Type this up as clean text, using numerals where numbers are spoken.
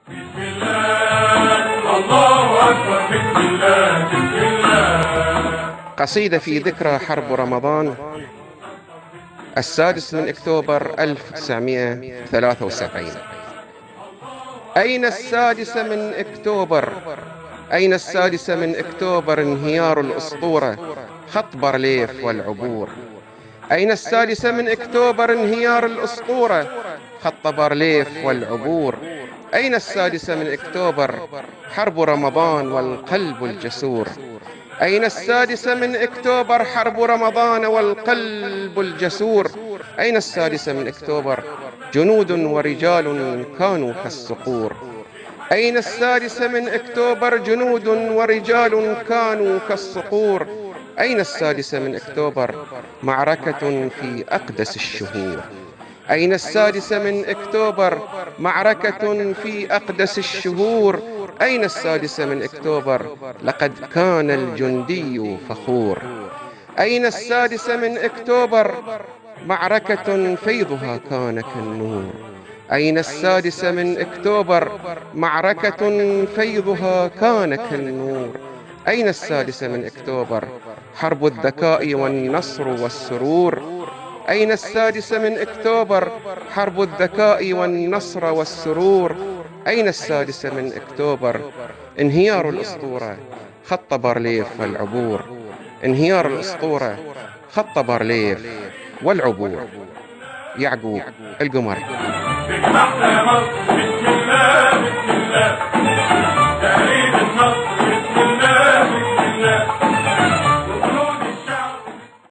بسم الله الله أكبر، بسم الله بسم الله. قصيدة في ذكرى حرب رمضان 6 أكتوبر 1973. أين 6 أكتوبر؟ أين 6 انهيار الأسطورة، خط بارليف والعبور. أين 6 أكتوبر انهيار الأسطورة، خط بارليف والعبور. أين 6 أكتوبر حرب رمضان والقلب الجسور. أين 6 حرب رمضان والقلب الجسور. أين 6 جنود ورجال كانوا كالصقور. أين 6 جنود ورجال كانوا كالصقور. أين 6 معركة في أقدس الشهور. أين 6 معركة في أقدس الشهور. أين 6 لقد كان الجندي فخور. أين 6 معركة فيضها كان كالنور. أين 6 معركة فيضها كان كالنور. أين 6 حرب الذكاء والنصر والسرور. أين 6 حرب الذكاء والنصر والسرور. أين 6 انهيار الأسطورة، خط بارليف والعبور. انهيار الأسطورة، خط بارليف والعبور. يعقوب القمري. بسم الله بسم الله.